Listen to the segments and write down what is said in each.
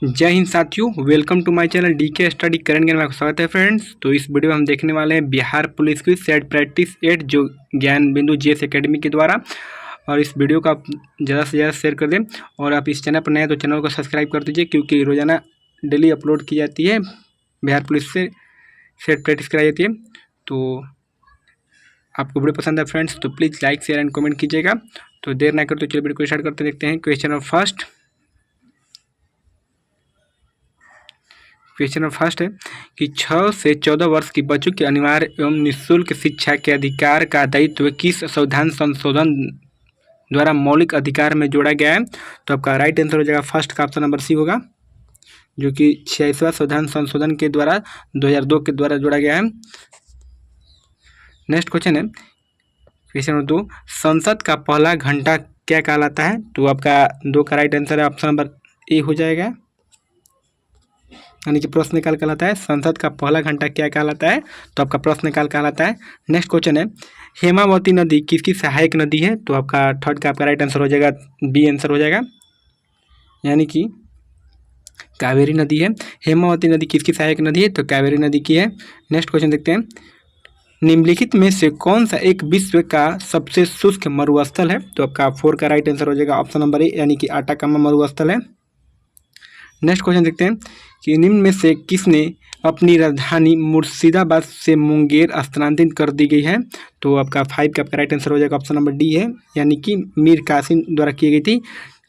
जय हिंद साथियों, welcome to my channel D K study current ज्ञान में आपका स्वागत है फ्रेंड्स। तो इस वीडियो में हम देखने वाले हैं बिहार पुलिस की सेट प्रैक्टिस 8 जो ज्ञान बिंदु जीएस एकेडमी के द्वारा। और इस वीडियो को आप ज़्यादा से ज़्यादा शेयर कर दें और आप इस चैनल पर नए हैं तो चैनल को सब्सक्राइब कर दीजिए, क्योंकि रोज़ाना डेली अपलोड की जाती है बिहार पुलिस से सेट प्रैक्टिस कराई जाती है। तो आपको वीडियो पसंद है फ्रेंड्स तो please like share and comment कीजिएगा। तो देर ना कर तो चलिए वीडियो को स्टार्ट करते देखते हैं। क्वेश्चन नंबर फर्स्ट है कि 6 से 14 वर्ष की बच्चों की अनिवार्य एवं निःशुल्क शिक्षा के अधिकार का दायित्व किस संविधान संशोधन द्वारा मौलिक अधिकार में जोड़ा गया है? तो आपका राइट आंसर हो जाएगा फर्स्ट का ऑप्शन नंबर सी होगा, जो कि 86वां संविधान संशोधन के द्वारा 2002 के द्वारा जोड़ा गया है। नेक्स्ट क्वेश्चन है क्वेश्चन नंबर 2, संसद का पहला घंटा क्या कहलाता है? तो आपका 2 का राइट आंसर है ऑप्शन नंबर ए हो जाएगा, यानी कि प्रश्नकाल कहलाता है। संसद का पहला घंटा क्या कहलाता है? तो आपका प्रश्नकाल कहलाता है। नेक्स्ट क्वेश्चन है हेमावती नदी किसकी सहायक नदी है? तो आपका थर्ड का आपका राइट आंसर हो जाएगा, बी आंसर हो जाएगा, यानी कि कावेरी नदी है। हेमावती नदी किसकी सहायक नदी है? तो कावेरी नदी की है। नेक्स्ट क्वेश्चन देखते हैं, निम्नलिखित में से कौन सा एक विश्व का सबसे शुष्क मरुस्थल है? तो आपका 4 का राइट आंसर हो जाएगा ऑप्शन नंबर ए, यानी कि आटाकामा मरुस्थल है। नेक्स्ट क्वेश्चन देखते हैं कि निम्न में से किसने अपनी राजधानी मुर्शिदाबाद से मुंगेर स्थानांतरित कर दी गई है? तो आपका 5 का आपका राइट आंसर हो जाएगा ऑप्शन नंबर डी है, यानी कि मीर कासिम द्वारा की गई थी।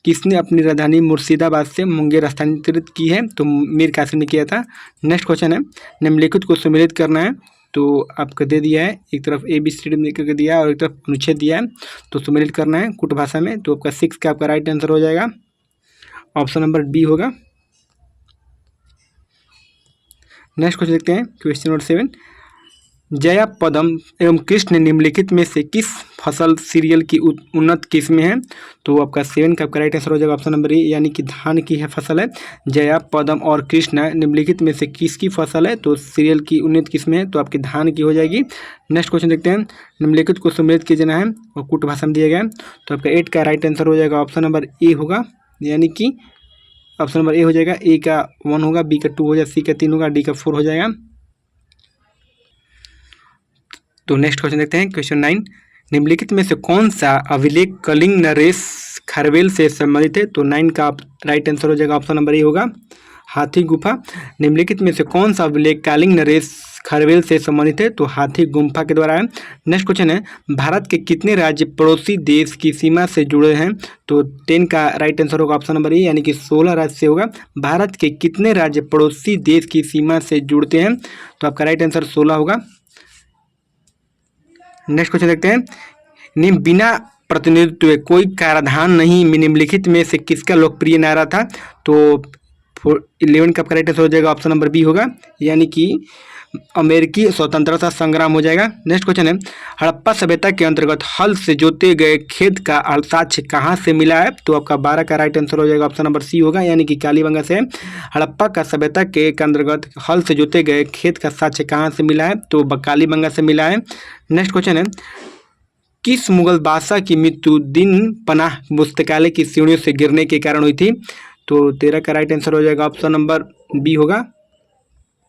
किसने अपनी राजधानी मुर्शिदाबाद से मुंगेर स्थानांतरित की है? तो मीर कासिम ने किया था। नेक्स्ट क्वेश्चन है निम्नलिखित को सम्मिलित करना है। तो आपको दे दिया है, एक तरफ ए बी सी डी लिख करके दिया है और एक तरफ अनुच्छेद दिया है, तो सम्मिलित करना है कुट भाषा में। तो आपका 6 का आपका राइट आंसर हो जाएगा ऑप्शन नंबर बी होगा। नेक्स्ट क्वेश्चन देखते हैं क्वेश्चन नंबर 7, जया पदम एवं कृष्ण निम्नलिखित में से किस फसल सीरियल की उन्नत किस्में हैं? तो आपका 7 का आपका राइट आंसर हो जाएगा ऑप्शन नंबर ए, यानी कि धान की है फसल है। जया पदम और कृष्ण निम्नलिखित में से किसकी फसल है? तो सीरियल की उन्नत किस्में है, तो आपकी धान की हो जाएगी। नेक्स्ट क्वेश्चन देखते हैं निम्नलिखित को सम्मिलित किया जाना है और कुट भाषा में दिया गया है, तो आपका 8 का राइट आंसर हो जाएगा ऑप्शन नंबर ए होगा, यानी कि ऑप्शन नंबर ए हो जाएगा। ए का 1 होगा, बी का 2 हो जाएगा, सी का 3 होगा, डी का 4 हो जाएगा। तो नेक्स्ट क्वेश्चन देखते हैं क्वेश्चन 9, निम्नलिखित में से कौन सा अभिलेख कलिंग नरेश खरवेल से संबंधित है? तो 9 का राइट आंसर हो जाएगा ऑप्शन नंबर ए होगा, हाथी गुफा। निम्नलिखित में से कौन सा अभिलेख कलिंग नरेश खरवेल से संबंधित है? तो हाथी गुम्फा के द्वारा है। नेक्स्ट क्वेश्चन है भारत के कितने राज्य पड़ोसी देश की सीमा से जुड़े हैं? तो 10 का राइट आंसर होगा ऑप्शन नंबर ए, यानी कि 16 राज्य से होगा। भारत के कितने राज्य पड़ोसी देश की सीमा से जुड़ते हैं? तो आपका राइट आंसर 16 होगा। नेक्स्ट क्वेश्चन देखते हैं बिना प्रतिनिधित्व कोई कराधान नहीं निम्नलिखित में से किसका लोकप्रिय नारा था? तो 11 का राइट आंसर हो जाएगा ऑप्शन नंबर बी होगा, यानी कि अमेरिकी स्वतंत्रता संग्राम हो जाएगा। नेक्स्ट क्वेश्चन है हड़प्पा सभ्यता के अंतर्गत हल से जोते गए खेत का साक्ष्य कहाँ से मिला है? तो आपका 12 का राइट आंसर हो जाएगा ऑप्शन नंबर सी होगा, यानी कि कालीबंगा से। हड़प्पा का सभ्यता के अंतर्गत हल से जोते गए खेत का साक्ष्य कहाँ से मिला है? तो कालीबंगा से मिला है। नेक्स्ट क्वेश्चन है किस मुगल बादशाह की मृत्यु दिन पनाह पुस्तकालय की सीढ़ियों से गिरने के कारण हुई थी? तो 13 का राइट आंसर हो जाएगा ऑप्शन नंबर बी होगा,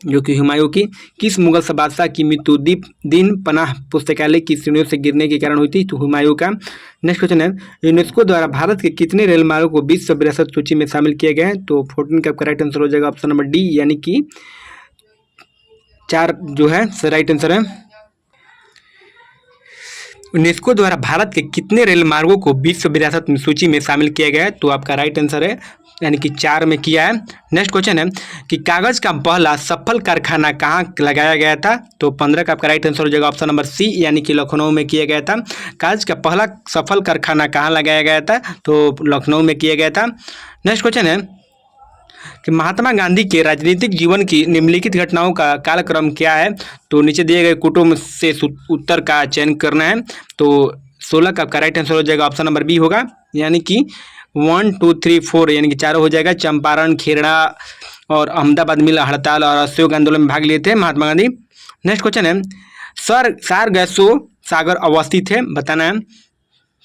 जो कि हुमायूं की। किस मुगल बादशाह की मृत्यु दिन पनाह पुस्तकालय की सीढ़ियों से गिरने के कारण हुई थी? तो हुमायूं का। नेक्स्ट क्वेश्चन है यूनेस्को द्वारा भारत के कितने रेल मार्गों को विश्व विरासत सूची में शामिल किया गया है? तो 14 का राइट आंसर हो जाएगा ऑप्शन नंबर डी, यानी कि 4 जो है राइट आंसर है। यूनेस्को द्वारा भारत के कितने रेल मार्गों को विश्व विरासत सूची में शामिल किया गया है? तो आपका राइट आंसर है, यानी कि 4 में किया है। नेक्स्ट क्वेश्चन है कि कागज का पहला सफल कारखाना कहाँ लगाया गया था? तो 15 का आपका राइट आंसर हो जाएगा ऑप्शन नंबर सी, यानी कि लखनऊ में किया गया था। कागज का पहला सफल कारखाना कहाँ लगाया गया था? तो लखनऊ में किया गया था। नेक्स्ट क्वेश्चन है कि महात्मा गांधी के राजनीतिक जीवन की निम्नलिखित घटनाओं का कालक्रम क्या है? तो नीचे दिए गए कुटुंब से उत्तर का चयन करना है। तो 16 का आपका राइट आंसर हो जाएगा ऑप्शन नंबर बी होगा, यानी कि 1 2 3 4 यानी कि 4 हो जाएगा। चंपारण, खेड़ा और अहमदाबाद मिल हड़ताल और असहयोग आंदोलन में भाग लिए थे महात्मा गांधी। नेक्स्ट क्वेश्चन है सार गैसो सागर अवस्थित है, बताना है।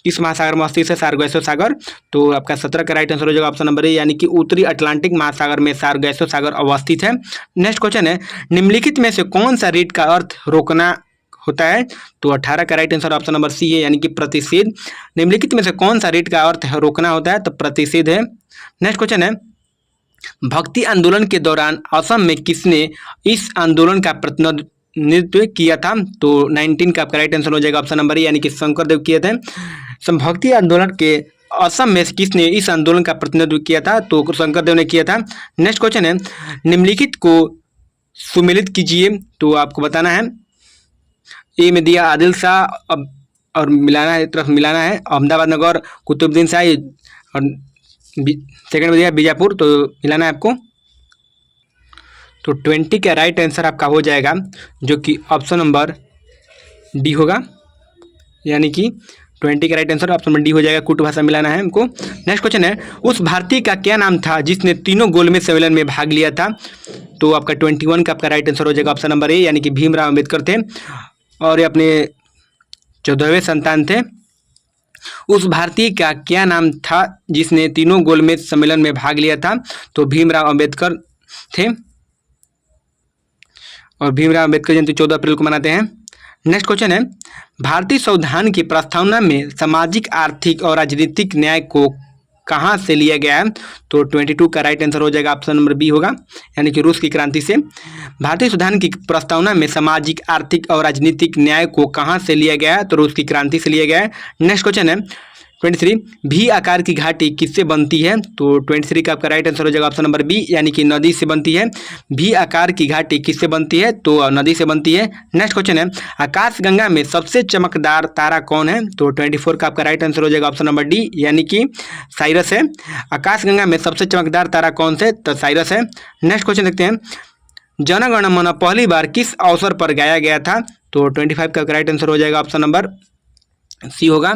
किस महासागर में स्थित है सार्गेसो सागर? तो आपका 17 का राइट आंसर हो जाएगा ऑप्शन नंबर ए, यानी कि उत्तरी अटलांटिक महासागर में सार्गेसो सागर अवस्थित है। नेक्स्ट क्वेश्चन है, निम्नलिखित में से कौन सा रीड का अर्थ रोकना होता है? तो 18 का right answer option number C है, यानी कि प्रतिषेध। निम्नलिखित में से कौन सा रीड का अर्थ है रोकना होता है? तो प्रतिषेध है। नेक्स्ट क्वेश्चन है, भक्ति आंदोलन के दौरान असम में किसने इस आंदोलन का प्रतिनिधित्व किया था? तो 19 का आपका राइट आंसर हो जाएगा ऑप्शन नंबर ए, यानी कि शंकरदेव किए थे। भक्ति आंदोलन के असम में किसने इस आंदोलन का प्रतिनिधित्व किया था? तो शंकरदेव ने किया था। नेक्स्ट क्वेश्चन है, निम्नलिखित को सुमेलित कीजिए। तो आपको बताना है, ए में दिया आदिल शाह और मिलाना है, तरफ मिलाना है अहमदाबाद नगर कुतुबुद्दीन शाही, और सेकंड में दिया बीजापुर, तो मिलाना है आपको। तो 20 का राइट आंसर आपका हो जाएगा जो कि ऑप्शन नंबर डी होगा, यानी कि 20 का right answer option number D हो जाएगा, कुट भाषा मिलाना है हमको। नेक्स्ट क्वेश्चन है, उस भारतीय का क्या नाम था जिसने तीनों गोलमेज सम्मेलन में भाग लिया था? तो आपका 21 का आपका राइट आंसर हो जाएगा ऑप्शन नंबर ए, यानी कि भीमराव अम्बेडकर थे, और ये अपने 14वें संतान थे। उस भारतीय का क्या नाम था जिसने तीनों गोलमेज सम्मेलन में भाग लिया था? तो भीमराव अम्बेडकर थे, और भीमराव अम्बेडकर जयंती 14 अप्रैल को मनाते हैं। नेक्स्ट क्वेश्चन है, भारतीय संविधान की प्रस्तावना में सामाजिक, आर्थिक और राजनीतिक न्याय को कहाँ से लिया गया है? तो 22 का राइट आंसर हो जाएगा ऑप्शन नंबर बी होगा, यानी कि रूस की क्रांति से। भारतीय संविधान की प्रस्तावना में सामाजिक, आर्थिक और राजनीतिक न्याय को कहाँ से लिया गया है? तो रूस की क्रांति से लिया गया है। नेक्स्ट क्वेश्चन है 23, भी आकार की घाटी किससे बनती है? तो 23 का आपका राइट आंसर हो जाएगा ऑप्शन नंबर बी, यानी कि नदी से बनती है। भी आकार की घाटी किससे बनती है? तो नदी से बनती है। नेक्स्ट क्वेश्चन है, आकाशगंगा में सबसे चमकदार तारा कौन है? तो 24 का आपका राइट आंसर हो जाएगा ऑप्शन नंबर डी, यानी कि साइरस है। आकाशगंगा में सबसे चमकदार तारा कौन से? तो साइरस है। नेक्स्ट क्वेश्चन देखते हैं, जन गण मन पहली बार किस अवसर पर गाया गया था? तो 25 का राइट आंसर हो जाएगा ऑप्शन नंबर सी होगा,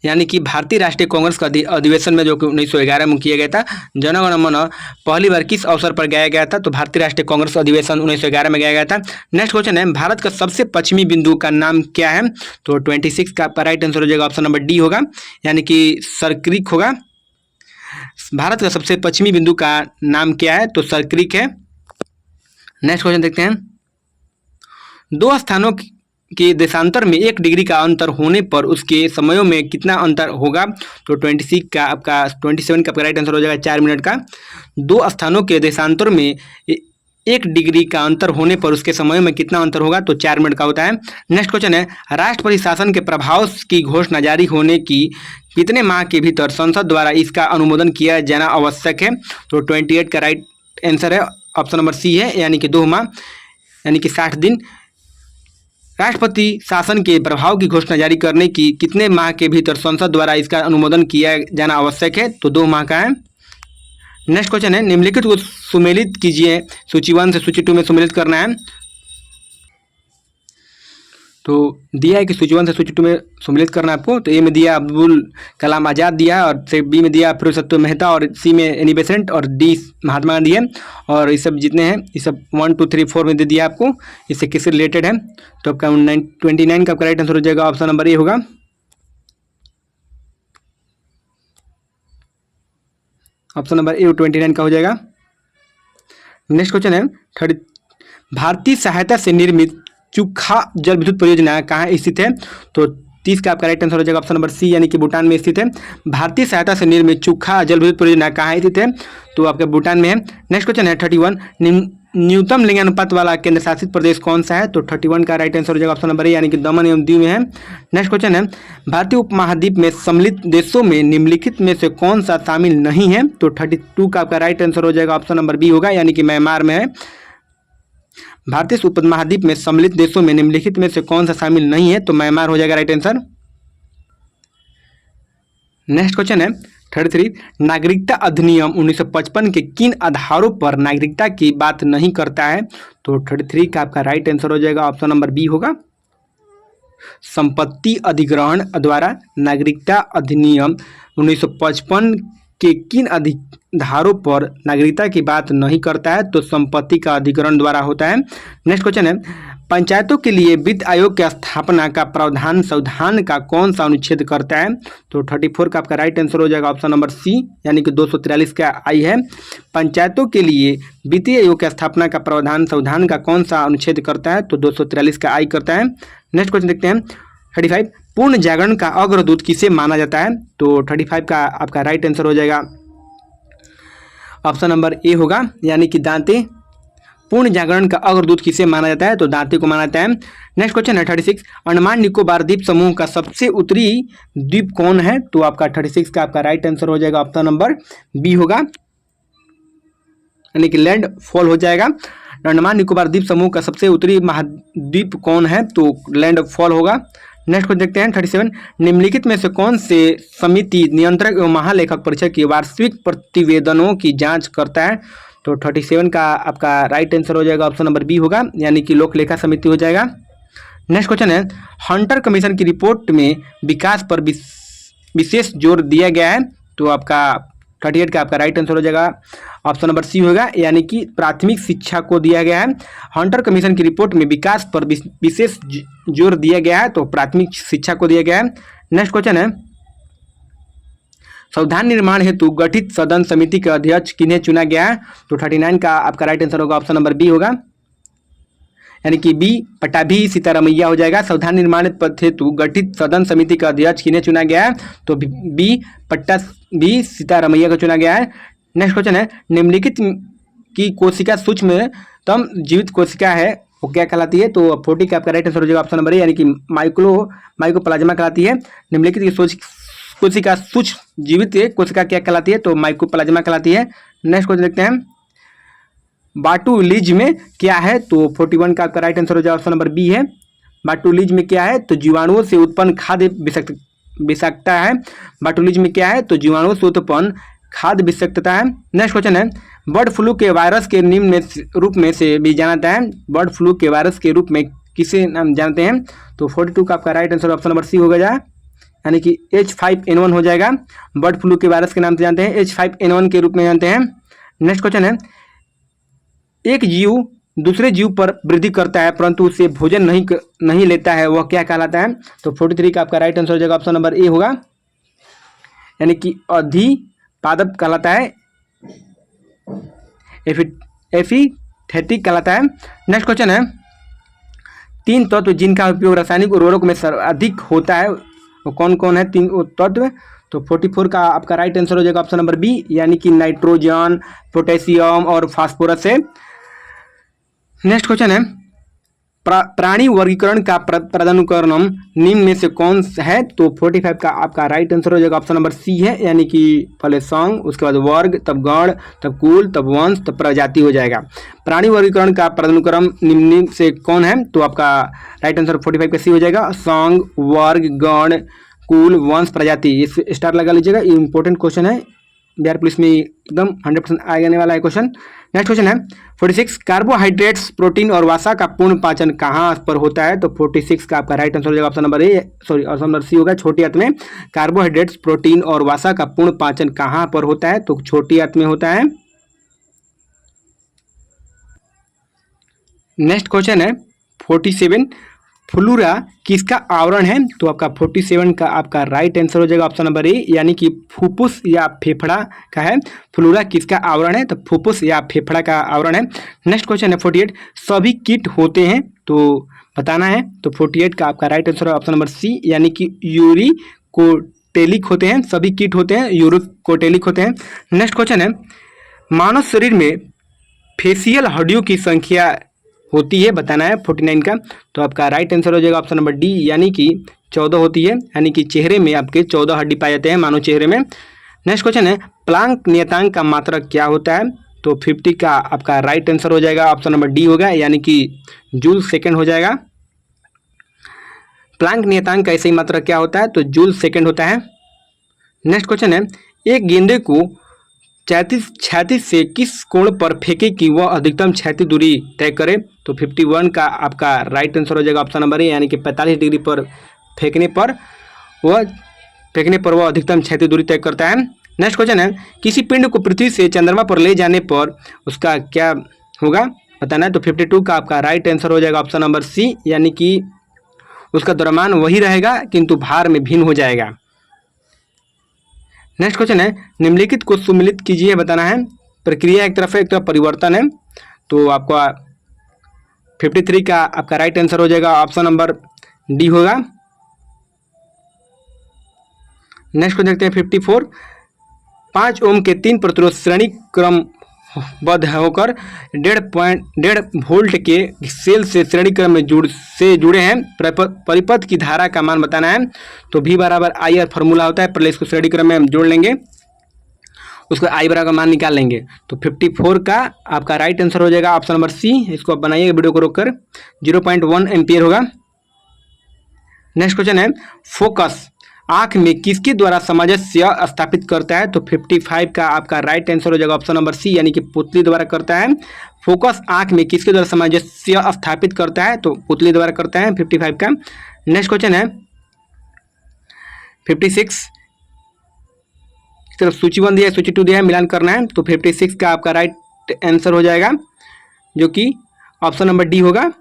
यानी कि भारतीय राष्ट्रीय कांग्रेस का अधिवेशन में जो कि 1911 में किया गया था। जन गण मन पहली बार किस अवसर पर गाया गया था? तो भारतीय राष्ट्रीय कांग्रेस अधिवेशन 1911 में गाया गया था। नेक्स्ट क्वेश्चन है, भारत का सबसे पश्चिमी बिंदु का नाम क्या है? तो 26 का आपका राइट आंसर हो जाएगा ऑप्शन नंबर डी होगा, यानी कि सरक्रिक होगा। भारत का सबसे पश्चिमी बिंदु का नाम क्या है? तो सरक्रिक है। नेक्स्ट क्वेश्चन देखते हैं, दो स्थानों के देशांतर में 1 डिग्री का अंतर होने पर उसके समयों में कितना अंतर होगा? तो 27 का आपका राइट आंसर हो जाएगा 4 मिनट का। दो स्थानों के देशांतर में 1 डिग्री का अंतर होने पर उसके समय में कितना अंतर होगा? तो 4 मिनट का होता है। नेक्स्ट क्वेश्चन है, राष्ट्रपति शासन के प्रभाव की घोषणा जारी होने की कितने माह के भीतर संसद द्वारा इसका अनुमोदन किया जाना आवश्यक है? तो 28 का राइट आंसर है ऑप्शन नंबर सी है, यानी कि 2 माह, यानी कि 60 दिन। राष्ट्रपति शासन के प्रभाव की घोषणा जारी करने की कितने माह के भीतर संसद द्वारा इसका अनुमोदन किया जाना आवश्यक है? तो 2 माह का है। नेक्स्ट क्वेश्चन है, निम्नलिखित को सुमेलित कीजिए, सूची 1 से सूची 2 में सुमेलित करना है। तो दिया है कि सूची 1 से सूची 2 में सम्मिलित करना आपको। तो ए में दिया अब्दुल कलाम आज़ाद दिया, और बी में दिया फिरोजपुर मेहता, और सी में एनी बेसेंट, और डी महात्मा गांधी है। और ये सब जितने हैं ये सब 1 2 3 4 में दे दिया आपको, इससे किससे रिलेटेड है। तो आपका 29 का राइट आंसर हो जाएगा ऑप्शन नंबर ए होगा, ऑप्शन नंबर ए 29 का हो जाएगा। नेक्स्ट क्वेश्चन है 30, भारतीय सहायता से निर्मित चुखा जल विद्युत परियोजना कहाँ स्थित है? तो 30 का आपका राइट आंसर हो जाएगा ऑप्शन नंबर सी, यानी कि भूटान में स्थित है। भारतीय सहायता से निर्मित चुखा जल विद्युत परियोजना कहाँ स्थित है? तो आपके भूटान में है। नेक्स्ट क्वेश्चन है 31, न्यूनतम लिंगानुपात वाला केंद्र शासित प्रदेश कौन सा है? तो 31 का राइट आंसर हो जाएगा ऑप्शन नंबर ए, यानी कि दमन एवं दीव में है। नेक्स्ट क्वेश्चन है, भारतीय उपमहाद्वीप में सम्मिलित देशों में निम्नलिखित में से कौन सा शामिल नहीं है? तो 32 का आपका राइट आंसर हो जाएगा ऑप्शन नंबर बी होगा, यानी कि म्यांमार में है। भारतीय उपमहाद्वीप में सम्मिलित देशों में निम्नलिखित में से कौन सा शामिल नहीं है? तो म्यांमार हो जाएगा राइट आंसर। नेक्स्ट क्वेश्चन है 33, नागरिकता अधिनियम 1955 के किन आधारों पर नागरिकता की बात नहीं करता है? तो 33 का आपका राइट आंसर हो जाएगा ऑप्शन नंबर बी होगा, संपत्ति अधिग्रहण द्वारा। नागरिकता अधिनियम 1955 के किन आधारों पर नागरिकता की बात नहीं करता है? तो संपत्ति का अधिग्रहण द्वारा होता है। नेक्स्ट क्वेश्चन है, पंचायतों के लिए वित्त आयोग की स्थापना का प्रावधान संविधान का कौन सा अनुच्छेद करता है? तो 34 का आपका राइट आंसर हो जाएगा ऑप्शन नंबर सी, यानी कि 243 का आई है। पंचायतों के लिए वित्तीय आयोग की स्थापना का प्रावधान संविधान का कौन सा अनुच्छेद करता है? तो 243 का आई करता है। नेक्स्ट क्वेश्चन देखते हैं 35, पूर्ण जागरण का अग्रदूत किसे माना जाता है? तो 35 का आपका राइट आंसर हो जाएगा ऑप्शन नंबर ए होगा, यानी कि दांते। पूर्ण जागरण का अग्रदूत किसे माना जाता है? तो दांते को माना जाता है। नेक्स्ट क्वेश्चन है 36, अंडमान निकोबार द्वीप समूह का सबसे उत्तरी द्वीप कौन है? तो आपका 36 का आपका राइट आंसर हो जाएगा ऑप्शन नंबर बी होगा, यानी कि लैंड फॉल हो जाएगा। अंडमान निकोबार द्वीप समूह का सबसे उत्तरी महाद्वीप कौन है? तो लैंड फॉल होगा। नेक्स्ट क्वेश्चन देखते हैं 37, निम्नलिखित में से कौन से समिति नियंत्रक एवं महालेखक परीक्षक की वार्षिक प्रतिवेदनों की जांच करता है? तो 37 का आपका राइट आंसर हो जाएगा ऑप्शन नंबर बी होगा, यानी कि लोक लेखा समिति हो जाएगा। नेक्स्ट क्वेश्चन है हंटर कमीशन की रिपोर्ट में विकास पर विशेष जोर दिया गया है। तो आपका 38 का आपका राइट आंसर हो जाएगा ऑप्शन नंबर सी होगा, यानी कि प्राथमिक शिक्षा को दिया गया है। हंटर कमीशन की रिपोर्ट में विकास पर विशेष जोर दिया गया है, तो प्राथमिक शिक्षा को दिया गया है। नेक्स्ट क्वेश्चन है संविधान निर्माण हेतु गठित सदन समिति के अध्यक्ष किन्हें चुना गया है? तो 39 का आपका राइट आंसर होगा ऑप्शन नंबर बी होगा, यानी कि बी पट्टाभी सीतारमैया हो जाएगा। संविधान निर्माण हेतु गठित सदन समिति का अध्यक्ष किन्हें चुना गया है? तो बी सीतारमैया को चुना गया है। नेक्स्ट क्वेश्चन है निम्नलिखित की कोशिका सूक्ष्मतम जीवित कोशिका है, वो क्या कहलाती है? तो 40 का आपका राइट आंसर हो जाएगा ऑप्शन नंबर ए, यानी कि माइकोप्लाज्मा कहलाती है। निम्नलिखित की कोशिका सूक्ष्म जीवित कोशिका क्या कहलाती है? तो माइकोप्लाज्मा कहलाती है। नेक्स्ट क्वेश्चन देखते हैं बाटुलिज्म में क्या है? तो 41 का आपका राइट आंसर हो जाएगा ऑप्शन नंबर बी है। बाटुलिज्म में क्या है? तो जीवाणुओं से उत्पन्न खाद्य विषाक्तता है। बाटुलिज्म में क्या है? तो जीवाणुओं से उत्पन्न खाद्य विषाक्तता है। नेक्स्ट क्वेश्चन है बर्ड फ्लू के वायरस के निम्न रूप में से भी जाना जाता है। बर्ड फ्लू के वायरस के रूप में किसे नाम जानते हैं? तो 42 का आपका right answer option number C होगा, यानी कि H5N1 हो जाएगा। बर्ड फ्लू के वायरस के नाम से जानते हैं, H5N1 के रूप में जानते हैं। नेक्स्ट क्वेश्चन है एक जीव दूसरे जीव पर वृद्धि करता है परंतु उसे भोजन नहीं लेता है, वह क्या कहलाता है? तो 43 का आपका राइट आंसर हो जाएगा ऑप्शन नंबर ए होगा, यानी कि अधिपादप कहलाता है, एफिथेटिक कहलाता है। नेक्स्ट क्वेश्चन है 3 तत्व जिनका उपयोग रासायनिक उर्वरक में सर्वाधिक होता है, वो कौन कौन है 3 तत्व? तो 44 का आपका राइट आंसर हो जाएगा ऑप्शन नंबर बी, यानी कि नाइट्रोजन, पोटेशियम और फास्फोरस है। नेक्स्ट क्वेश्चन है प्राणी वर्गीकरण का पदानुक्रम निम्न में से कौन है? तो 45 का आपका राइट आंसर हो जाएगा ऑप्शन नंबर सी है, यानी कि पहले संघ, उसके बाद वर्ग, तब गण, तब कुल, तब वंश, तब प्रजाति हो जाएगा। प्राणी वर्गीकरण का पदानुक्रम निम्न से कौन है? तो आपका राइट आंसर 45 का सी हो जाएगा, संघ, वर्ग, गण, कुल, वंश, प्रजाति। इस स्टार लगा लीजिएगा, ये इंपॉर्टेंट क्वेश्चन है, बिहार पुलिस में एकदम 100% आने वाला है क्वेश्चन। नेक्स्ट क्वेश्चन है 46 कार्बोहाइड्रेट्स, प्रोटीन और वसा का पूर्ण पाचन कहाँ पर होता है? तो 46 का आपका राइट आंसर हो जाएगा option number A, option number C होगा, छोटी आंत में। कार्बोहाइड्रेट्स, प्रोटीन और वसा का पूर्ण पाचन कहाँ पर होता है? तो छोटी आंत में होता है। नेक्स्ट क्वेश्चन है 47 फ्लूरा किसका आवरण है? तो आपका 47 का आपका राइट आंसर हो जाएगा ऑप्शन नंबर ए, यानी कि फुफ्फुस या फेफड़ा का है। फ्लूरा किसका आवरण है? तो फुफ्फुस या फेफड़ा का आवरण है। नेक्स्ट क्वेश्चन है 48 सभी कीट होते हैं, तो बताना है। तो 48 का आपका राइट आंसर है ऑप्शन नंबर सी, यानी कि यूरिकोटेलिक होते हैं, सभी कीट होते हैं यूरिकोटेलिक होते हैं। नेक्स्ट क्वेश्चन है मानव शरीर में फेशियल हड्डियों की संख्या होती है, बताना है 49 का। तो आपका राइट आंसर हो जाएगा ऑप्शन नंबर डी, यानी कि 14 होती है, यानी कि चेहरे में आपके 14 हड्डी पाए जाते हैं मानव चेहरे में। नेक्स्ट क्वेश्चन है प्लांक नियतांक का मात्रक क्या होता है? तो 50 का आपका राइट आंसर हो जाएगा ऑप्शन नंबर डी होगा, यानी कि जूल सेकेंड हो जाएगा। प्लांक नियतांक का ऐसे ही मात्रक क्या होता है? तो जूल सेकेंड होता है। नेक्स्ट क्वेश्चन है एक गेंदे को क्षैतिज से किस कोण पर फेंके कि वह अधिकतम क्षैतिज दूरी तय करे? तो 51 का आपका राइट आंसर हो जाएगा ऑप्शन नंबर ए, यानी कि 45 डिग्री पर फेंकने पर वह अधिकतम क्षैतिज दूरी तय करता है। नेक्स्ट क्वेश्चन है किसी पिंड को पृथ्वी से चंद्रमा पर ले जाने पर उसका क्या होगा, बताना है। तो 52 का आपका राइट आंसर हो जाएगा ऑप्शन नंबर सी, यानी कि उसका द्रव्यमान वही रहेगा किंतु भार में भिन्न हो जाएगा। नेक्स्ट क्वेश्चन है, निम्नलिखित को सुमिलित कीजिए, बताना है। प्रक्रिया एक तरफ है, एक तरफ परिवर्तन है। तो आपका 53 का आपका राइट आंसर हो जाएगा ऑप्शन नंबर डी होगा। नेक्स्ट को देखते हैं 54, 5 ओम के 3 प्रतिरोध श्रेणी क्रमबद्ध होकर 1.5 वोल्ट के सेल से श्रेणी क्रम में जुड़े हैं। परिपथ की धारा का मान बताना है। तो V बराबर आई आर फॉर्मूला होता है, पहले इसको श्रेणी क्रम में हम जोड़ लेंगे, उसको आई बराबर मान निकाल लेंगे। तो 54 का आपका राइट आंसर हो जाएगा ऑप्शन नंबर सी। इसको आप बनाइए वीडियो को रोककर, 0.1 एम्पियर होगा। नेक्स्ट क्वेश्चन है, फोकस आंख में किसके द्वारा सामंजस्य स्थापित करता है। तो 55 का आपका राइट आंसर हो जाएगा ऑप्शन नंबर सी, यानी कि पुतली द्वारा करता है। फोकस आंख में किसके द्वारा सामंजस्य स्थापित करता है। तो पुतली द्वारा करता है 55 का। नेक्स्ट क्वेश्चन है 56, इस तरफ सूचीबद्ध दिया है, सूची 2 दिया है, मिलान करना है। तो 56 का आपका राइट आंसर हो जाएगा, जो कि ऑप्शन नंबर डी होगा।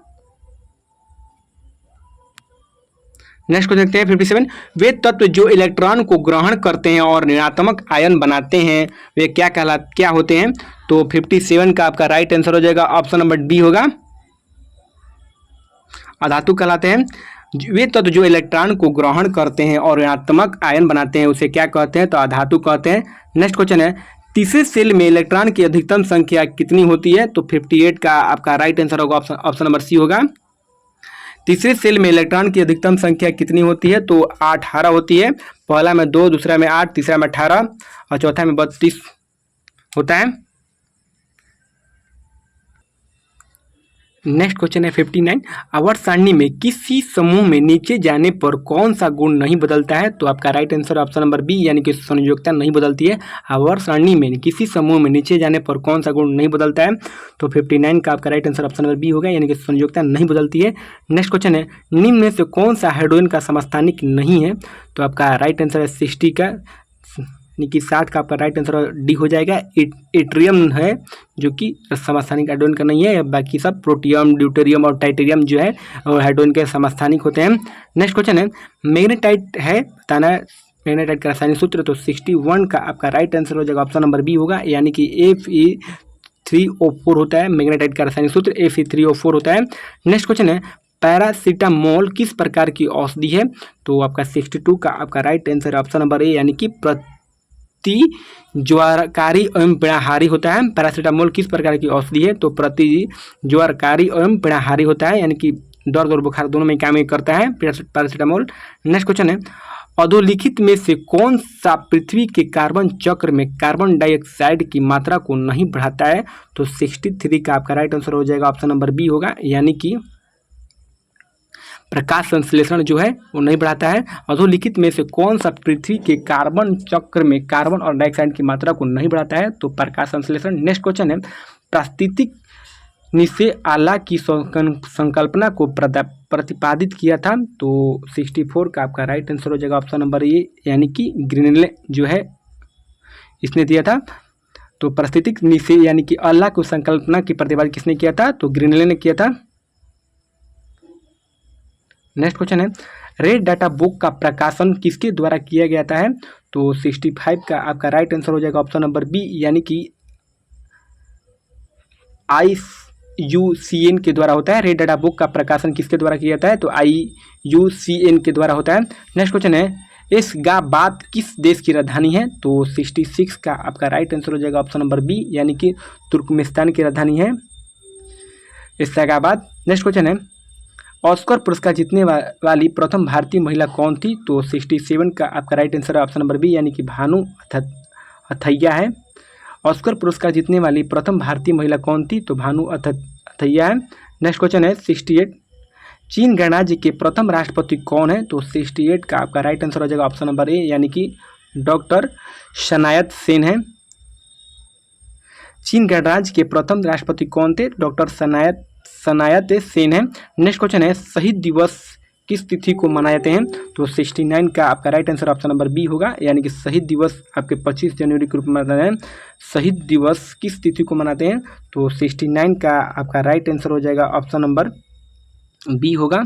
नेक्स्ट को देखते हैं 57, वे तत्व जो इलेक्ट्रॉन को ग्रहण करते हैं और ऋणात्मक आयन बनाते हैं वे क्या होते हैं। तो 57 का आपका राइट आंसर हो जाएगा ऑप्शन नंबर डी होगा, अधातु कहलाते हैं। वे तत्व जो इलेक्ट्रॉन को ग्रहण करते हैं और ऋणात्मक आयन बनाते हैं उसे क्या कहते हैं। तो अधातु कहते हैं। नेक्स्ट क्वेश्चन है, तीसरे सेल में इलेक्ट्रॉन की अधिकतम संख्या कितनी होती है। तो 58 का आपका राइट आंसर होगा ऑप्शन नंबर सी होगा। तीसरे सेल में इलेक्ट्रॉन की अधिकतम संख्या कितनी होती है। तो 18 होती है। पहला में 2, दूसरा में 8, तीसरा में 18 और चौथा में 32 होता है। नेक्स्ट क्वेश्चन है 59, आवर्त सारणी में किसी समूह में नीचे जाने पर कौन सा गुण नहीं बदलता है। तो आपका right answer option number B, यानी कि संयोजकता नहीं बदलती है। आवर्त सारणी में किसी समूह में नीचे जाने पर कौन सा गुण नहीं बदलता है। तो 59 का आपका right answer option number B होगा, यानी कि संयोजकता नहीं बदलती है। नेक्स्ट क्वेश्चन है, निम्न में से कौन सा हाइड्रोजन का समस्थानिक नहीं है। तो आपका राइट आंसर है 60 का, यानी कि 60 का आपका राइट आंसर डी हो जाएगा। इट्रियम है जो कि समस्थानिक हाइड्रोजन का नहीं है, बाकी सब प्रोटियम, ड्यूटेरियम और टाइटेरियम जो है और हाइड्रोजन के समस्थानिक होते हैं। नेक्स्ट क्वेश्चन है, मैग्नेटाइट है, बताना है मैग्नेटाइट का रासायनिक सूत्र। तो 61 का आपका राइट आंसर हो जाएगा ऑप्शन नंबर बी होगा, यानी कि Fe3O4 होता है। मैग्नेटाइट का रासायनिक सूत्र Fe3O4 होता है। नेक्स्ट क्वेश्चन है, पैरासीटामोल किस प्रकार की औषधि है। तो आपका 62 का आपका राइट आंसर ऑप्शन नंबर ए, यानी कि ज्वारकारी एवं पीड़ाहारी होता है। पैरासीटामोल किस प्रकार की औषधि है। तो ज्वारकारी एवं पीड़ाहारी होता है, यानी कि दर्द और बुखार दोनों में काम करता है पैरासीटामोल। नेक्स्ट क्वेश्चन है, अधोलिखित में से कौन सा पृथ्वी के कार्बन चक्र में कार्बन डाइऑक्साइड की मात्रा को नहीं बढ़ाता है। तो 63 का आपका राइट आंसर हो जाएगा ऑप्शन नंबर बी होगा, यानी कि प्रकाश संश्लेषण जो है वो नहीं बढ़ाता है। अधोलिखित में से कौन सा पृथ्वी के कार्बन चक्र में कार्बन और डाइऑक्साइड की मात्रा को नहीं बढ़ाता है। तो प्रकाश संश्लेषण। नेक्स्ट क्वेश्चन है, प्रास्थितिक निश्चय आला की संकल्पना को प्रतिपादित किया था। तो 64 का आपका राइट आंसर हो जाएगा ऑप्शन नंबर ए, यानी कि ग्रीनले जो है इसने दिया था। तो प्रास्थितिक निश्चय यानी कि आला को संकल्पना की प्रतिपादित किसने किया था। तो ग्रीनले ने किया था। नेक्स्ट क्वेश्चन है, रेड डाटा बुक का प्रकाशन किसके द्वारा किया गया था है। तो 65 का आपका राइट आंसर हो जाएगा ऑप्शन नंबर बी, यानी कि IUCN के द्वारा होता है। रेड डाटा बुक का प्रकाशन किसके द्वारा किया जाता है। तो IUCN के द्वारा होता है। नेक्स्ट क्वेश्चन है, एशगाबाद किस देश की राजधानी है। तो 66 का आपका राइट आंसर हो जाएगा ऑप्शन नंबर बी, यानी कि तुर्कमेनिस्तान की राजधानी है एशगाबाद। नेक्स्ट क्वेश्चन है, ऑस्कर पुरस्कार जीतने वाली प्रथम भारतीय महिला कौन थी। तो 67 का आपका राइट आंसर है ऑप्शन नंबर बी, यानी कि भानु अथैया है। ऑस्कर पुरस्कार जीतने वाली प्रथम भारतीय महिला कौन थी। तो भानु अथैया है। नेक्स्ट क्वेश्चन है 68, चीन गणराज्य के प्रथम राष्ट्रपति कौन है। तो 68 का आपका राइट आंसर हो जाएगा ऑप्शन नंबर ए, यानी कि डॉक्टर सनायत सेन है। चीन गणराज्य के प्रथम राष्ट्रपति कौन थे। डॉक्टर सनायत सेन है। नेक्स्ट क्वेश्चन है, शहीद दिवस किस तिथि को मनाए जाते हैं? तो 69 का आपका right answer option number B होगा, यानी कि शहीद दिवस आपके 25 जनवरी के रूप में मनाते हैं। शहीद दिवस किस तिथि को मनाते हैं? तो 69 का आपका राइट आंसर हो जाएगा ऑप्शन नंबर बी होगा।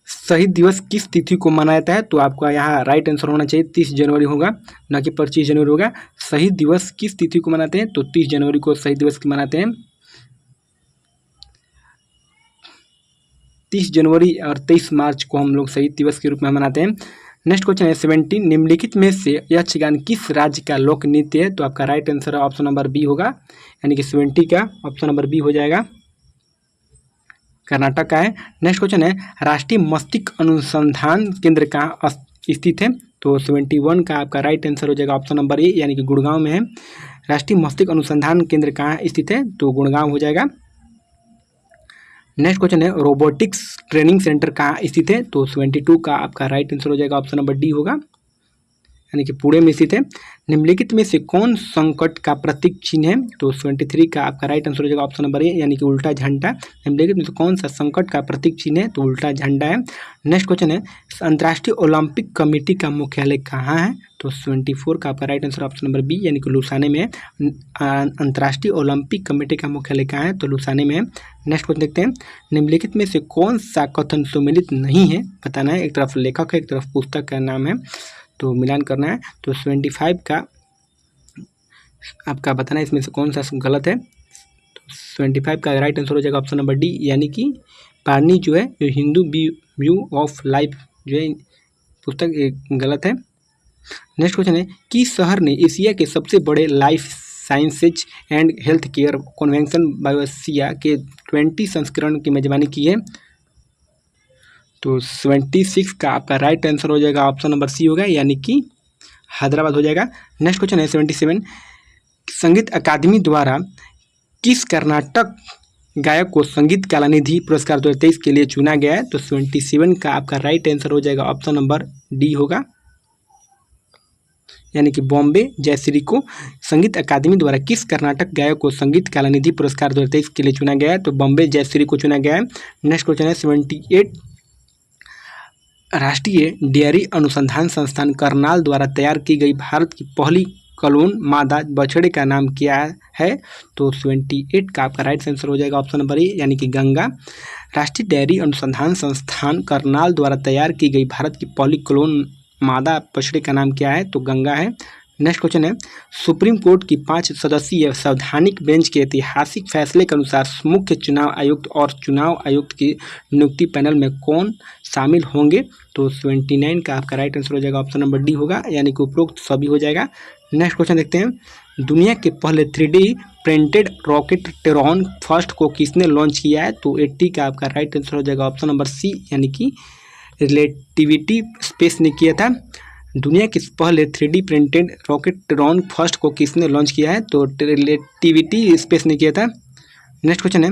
शहीद दिवस किस तिथि को मनाया जाता है? तो आपका यहाँ राइट आंसर होना चाहिए 30 जनवरी होगा, ना कि 25 जनवरी होगा। शहीद दिवस किस तिथि को मनाते हैं? तो 30 जनवरी को शहीद दिवस मनाते हैं। 30 जनवरी और 23 मार्च को हम लोग शहीद दिवस के रूप में मनाते हैं। नेक्स्ट क्वेश्चन है 70, निम्नलिखित में से यक्षगान किस राज्य का लोक नृत्य है? तो आपका right answer option number B होगा, यानी कि 70 का ऑप्शन नंबर बी हो जाएगा, कर्नाटक का है। नेक्स्ट क्वेश्चन है राष्ट्रीय मस्तिष्क अनुसंधान केंद्र कहाँ स्थित है? तो 71 का आपका राइट आंसर हो जाएगा ऑप्शन नंबर ए, यानी कि गुड़गांव में है। राष्ट्रीय मस्तिष्क अनुसंधान केंद्र कहाँ स्थित है? तो गुड़गांव हो जाएगा। नेक्स्ट क्वेश्चन है रोबोटिक्स ट्रेनिंग सेंटर कहाँ स्थित है? तो 72 का आपका राइट आंसर हो जाएगा ऑप्शन नंबर डी होगा, यानी कि पुणे में स्थित है। निम्नलिखित में से कौन संकट का प्रतीक चिन्ह है? तो 73 का आपका राइट आंसर हो जाएगा ऑप्शन नंबर ए, यानी कि उल्टा झंडा। निम्नलिखित में से कौन सा संकट का प्रतीक चिन्ह है? तो उल्टा झंडा है। नेक्स्ट क्वेश्चन है अंतर्राष्ट्रीय ओलंपिक कमेटी का मुख्यालय कहाँ है? तो 74 का आपका right answer option number B, यानी कि लुसाने में है। अंतर्राष्ट्रीय ओलंपिक कमेटी का मुख्यालय कहाँ है? तो लुसाने में है। नेक्स्ट क्वेश्चन देखते हैं निम्नलिखित में से कौन सा कथन सुमेलित नहीं है? बताना है, एक तरफ लेखक है, एक तरफ पुस्तक का नाम है, तो मिलान करना है। तो 75 का आपका बताना है इसमें से कौन सा गलत है। तो 75 का राइट आंसर हो जाएगा ऑप्शन नंबर डी, यानी कि पानी जो है जो हिंदू व्यू ऑफ लाइफ जो है पुस्तक गलत है। नेक्स्ट क्वेश्चन है किस शहर ने एशिया के सबसे बड़े life sciences and health care convention BioAsia के 20 संस्करण की मेजबानी की है? तो 76 का आपका राइट आंसर हो जाएगा ऑप्शन नंबर सी होगा, यानी कि हैदराबाद हो जाएगा। नेक्स्ट क्वेश्चन है 77, संगीत अकादमी द्वारा किस कर्नाटक गायक को संगीत कलानिधि पुरस्कार 2023 के लिए चुना गया है? तो 77 का आपका राइट आंसर हो जाएगा ऑप्शन नंबर डी होगा, यानी कि बॉम्बे जयश्री को संगीत अकादमी द्वारा किस कर्नाटक गायक को संगीत कलानिधि पुरस्कार 2023 के लिए चुना गया है? तो बॉम्बे जयश्री को चुना गया है। नेक्स्ट क्वेश्चन है 78, राष्ट्रीय डेयरी अनुसंधान संस्थान करनाल द्वारा तैयार की गई भारत की पहली क्लोन मादा बछड़े का नाम क्या है? तो 78 का आपका राइट आंसर हो जाएगा ऑप्शन नंबर ए, यानी कि गंगा। राष्ट्रीय डेयरी अनुसंधान संस्थान करनाल द्वारा तैयार की गई भारत की पहली क्लोन मादा बछड़े का नाम क्या है? तो गंगा है। नेक्स्ट क्वेश्चन है सुप्रीम कोर्ट की 5 सदस्यीय संवैधानिक बेंच के ऐतिहासिक फैसले के अनुसार मुख्य चुनाव आयुक्त और चुनाव आयुक्त की नियुक्ति पैनल में कौन शामिल होंगे? तो 79 का आपका राइट आंसर हो जाएगा ऑप्शन नंबर डी होगा, यानी कि उपरोक्त सभी हो जाएगा। नेक्स्ट क्वेश्चन देखते हैं दुनिया के पहले 3D printed rocket Tayron first को किसने लॉन्च किया है? तो 80 का आपका राइट आंसर हो जाएगा ऑप्शन नंबर सी, यानी कि रिलेटिविटी स्पेस ने किया था। दुनिया के पहले 3D printed rocket Tayron first को किसने लॉन्च किया है? तो रिलेटिविटी स्पेस ने किया था। नेक्स्ट क्वेश्चन है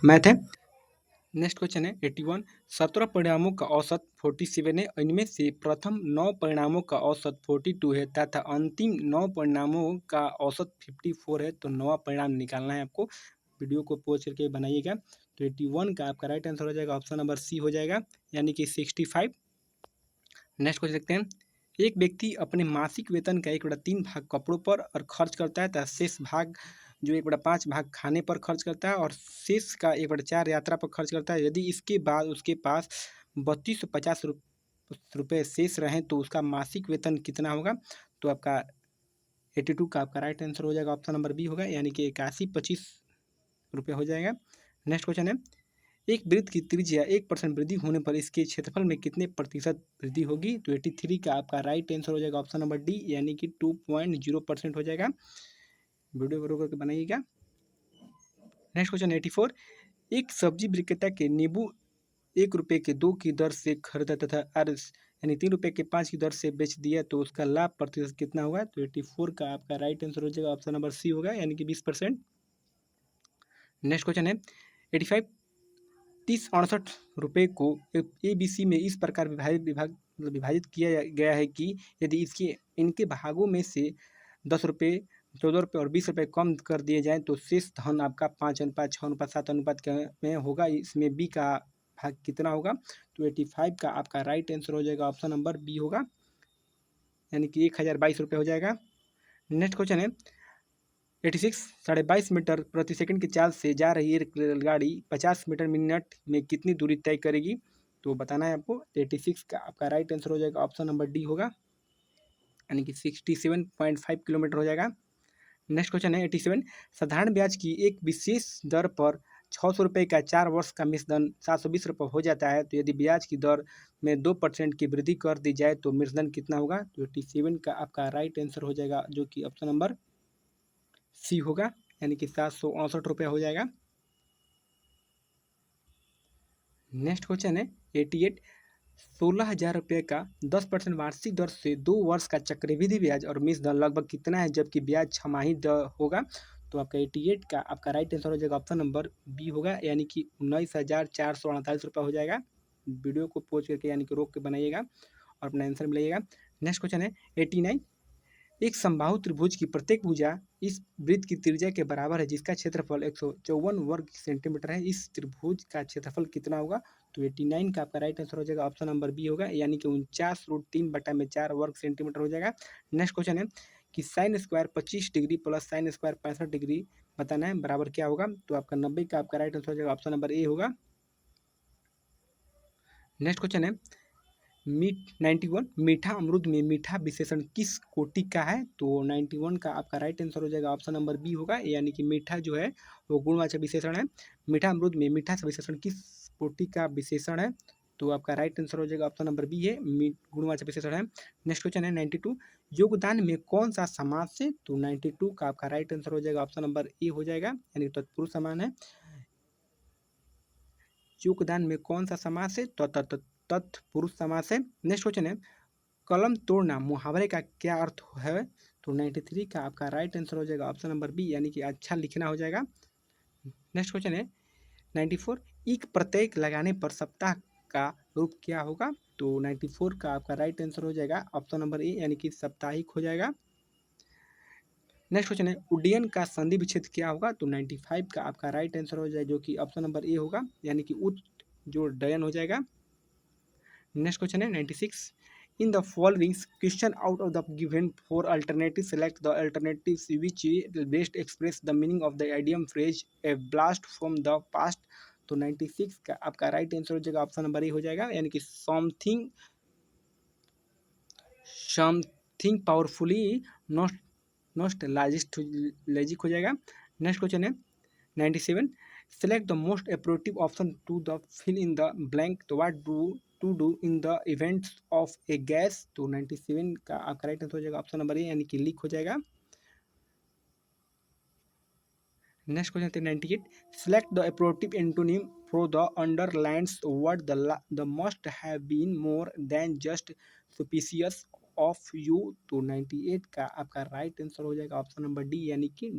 मैथ है। नेक्स्ट क्वेश्चन है 81, 17 परिणामों का औसत 47 है, इनमें से प्रथम 9 परिणामों का औसत 42 है तथा अंतिम 9 परिणामों का औसत 54 है। तो 9वां परिणाम निकालना है आपको, वीडियो को पॉज करके बनाइएगा। तो 81 का आपका राइट आंसर हो जाएगा ऑप्शन नंबर सी हो जाएगा, यानी कि 65। नेक्स्ट क्वेश्चन देखते हैं एक व्यक्ति अपने मासिक वेतन का 1/3 भाग कपड़ों पर और खर्च करता है तथा शेष भाग जो 1/5 भाग खाने पर खर्च करता है और शेष का 1/4 यात्रा पर खर्च करता है। यदि इसके बाद उसके पास 3250 रुपये शेष रहें तो उसका मासिक वेतन कितना होगा? तो आपका 82 का आपका राइट आंसर हो जाएगा ऑप्शन नंबर बी होगा, यानी कि 8125 रुपये हो जाएगा। नेक्स्ट क्वेश्चन है एक वृत्त की त्रिज्या 1% वृद्धि होने पर इसके क्षेत्रफल में कितने प्रतिशत वृद्धि होगी? तो 83 का आपका राइट आंसर हो जाएगा ऑप्शन नंबर डी, यानी कि 2.0% हो जाएगा। वीडियो को रोक करके बनाइएगा। नेक्स्ट क्वेश्चन 84, एक सब्जी विक्रेता के नींबू 1 रुपये के 2 की दर से खरीदा तथा यानी 3 रुपये के 5 की दर से बेच दिया तो उसका लाभ प्रतिशत कितना होगा? तो 84 का आपका राइट आंसर हो जाएगा ऑप्शन नंबर सी होगा, यानी कि 20%। नेक्स्ट क्वेश्चन है 85, 3068 रुपये को ABC में इस प्रकार विभाजित किया गया है कि यदि इनके भागों में से 10 रुपये ₹14 और ₹20 कम कर दिए जाएँ तो शेष धन आपका 5:6:7 के में होगा। इसमें बी का भाग कितना होगा? तो 85 का आपका राइट आंसर हो जाएगा, ऑप्शन नंबर बी होगा, यानी कि ₹1022 हो जाएगा। नेक्स्ट क्वेश्चन है 86 22.5 मीटर प्रति सेकंड की चाल से जा रही एक रेलगाड़ी 50 मीटर मिनट में कितनी दूरी तय करेगी? तो बताना है आपको। 86 का आपका राइट आंसर हो जाएगा, ऑप्शन नंबर डी होगा, यानी कि 67.5 किलोमीटर हो जाएगा। नेक्स्ट क्वेश्चन है 87 साधारण ब्याज की एक विशेष दर पर ₹600 का 4 वर्ष का मिश्रधन ₹720 हो जाता है, तो यदि ब्याज की दर में 2% की वृद्धि कर दी जाए तो मिश्रधन कितना होगा? तो 87 का आपका राइट आंसर हो जाएगा, जो कि ऑप्शन नंबर सी होगा, यानी कि ₹768 हो जाएगा। नेक्स्ट क्वेश्चन है 88 ₹16,000 का 10% वार्षिक दर से 2 वर्ष का चक्रवृद्धि ब्याज और मिश्रधन लगभग कितना है, जबकि ब्याज छमाही होगा? तो आपका 88 का आपका राइट आंसर हो जाएगा, ऑप्शन नंबर बी होगा, यानी कि ₹19,448 हो जाएगा। वीडियो को पॉज करके यानी कि रोक के बनाइएगा और अपना आंसर मिलाइएगा। नेक्स्ट क्वेश्चन है 89 एक समबाहु त्रिभुज की प्रत्येक भुजा इस वृत्त की त्रिज्या के बराबर है, जिसका क्षेत्रफल 154 वर्ग सेंटीमीटर है। इस त्रिभुज का क्षेत्रफल कितना होगा? तो 89 का आपका राइट आंसर हो जाएगा, ऑप्शन नंबर बी होगा, यानी कि 49√3/4 वर्ग सेंटीमीटर हो जाएगा। नेक्स्ट क्वेश्चन है कि sine square 25 degree plus sine square 65 degree बताना है बराबर क्या होगा? तो आपका 90 का आपका राइट आंसर हो जाएगा, ऑप्शन नंबर ए होगा। नेक्स्ट क्वेश्चन है 91 मीठा अमरूद में मीठा विशेषण किस कोटि का है? तो 91 का आपका राइट आंसर हो जाएगा, ऑप्शन नंबर बी होगा, यानी कि मीठा जो है वो गुणवाचक विशेषण है। मीठा अमरूद में मीठा विशेषण किस कोटि का विशेषण है? तो आपका राइट आंसर हो जाएगा, ऑप्शन नंबर बी है, गुणवाचक विशेषण है। नेक्स्ट क्वेश्चन है 92 योगदान में कौन सा समास है? तो 92 का आपका राइट आंसर हो जाएगा, ऑप्शन नंबर ए हो जाएगा, यानी तत्पुरुष समान है। योगदान में कौन सा समास है? तो तत्पुरुष समास है। नेक्स्ट क्वेश्चन है कलम तोड़ना मुहावरे का क्या अर्थ है? तो 93 का आपका राइट आंसर हो जाएगा, ऑप्शन नंबर बी, यानी कि अच्छा लिखना हो जाएगा। नेक्स्ट क्वेश्चन है 94 एक प्रत्यय लगाने पर सप्ताह का रूप क्या होगा? तो 94 का आपका राइट आंसर हो जाएगा, ऑप्शन नंबर ए, यानी कि साप्ताहिक हो जाएगा। नेक्स्ट क्वेश्चन है उड्डयन का संधि विच्छेद क्या होगा? तो 95 का आपका राइट आंसर हो जाएगा, जो कि ऑप्शन नंबर ए होगा, यानी कि उत जो डयन हो जाएगा। नेक्स्ट क्वेश्चन है 96 in the following question out of the given four alternative select the alternatives which best express the meaning of the idiom phrase A blast from the past. तो 96 का आपका राइट आंसर हो जाएगा, option number ए हो जाएगा, यानी कि something something powerfully nostalgic हो जाएगा। नेक्स्ट क्वेश्चन है 97 select the most appropriate option to the fill in the blank तो what do in the events of a gas। तो 97 का आपका राइट आंसर हो जाएगा, ऑप्शन नंबर ए, यानी कि लीक हो जाएगा। Next question 98 select the appropriate antonym for the underlines word the must have been more than just suspicious of you। तो 98 का आपका राइट आंसर हो जाएगा, ऑप्शन नंबर डी, यानी कि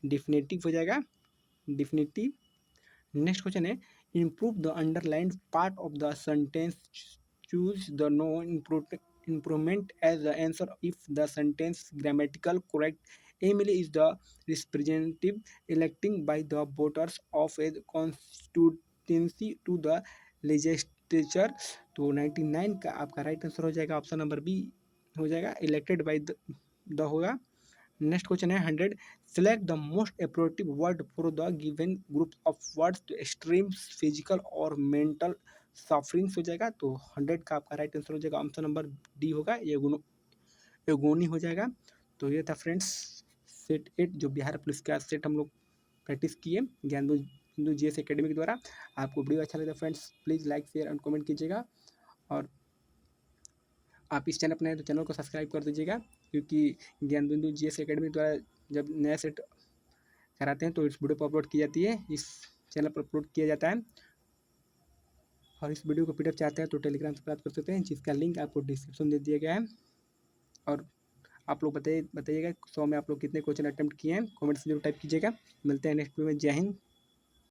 डिफिनेटिव हो जाएगा, डिफिनेटिव। नेक्स्ट क्वेश्चन है improve the underlined part of the sentence choose the no improvement as the answer if the sentence grammatical correct Emily is the representative electing by the voters of a constituency to the legislature। तो 99 का आपका right answer हो जाएगा, option number B हो जाएगा, elected by the होगा। Next question है 100 select the most appropriate word for the given group of words two extremes physical और मेंटल सफरिंग्स हो जाएगा। तो 100 का आपका राइट आंसर हो जाएगा, ऑप्शन नंबर डी होगा, एगोनी हो जाएगा। तो ये था फ्रेंड्स सेट 8 जो बिहार पुलिस का सेट हम लोग प्रैक्टिस किए ज्ञान बिंदु जीएस एकेडमी के द्वारा। आपको वीडियो अच्छा लगा friends please like share and comment कीजिएगा, और आप इस चैनल पर नए तो चैनल को सब्सक्राइब कर दीजिएगा, क्योंकि ज्ञान बिंदु जीएस एकेडमी द्वारा जब नया सेट कराते हैं तो इस वीडियो पर अपलोड की जाती है, इस चैनल पर अपलोड किया जाता है। और इस वीडियो को पीडीएफ चाहते हैं तो टेलीग्राम से प्राप्त कर सकते हैं, जिसका लिंक आपको डिस्क्रिप्शन दे दिया गया है। और आप लोग बताइएगा 100 में आप लोग कितने क्वेश्चन अटेम्प्ट किए हैं, कमेंट्स जरूर टाइप कीजिएगा। मिलते हैं नेक्स्ट वीडियो में। जय हिंद।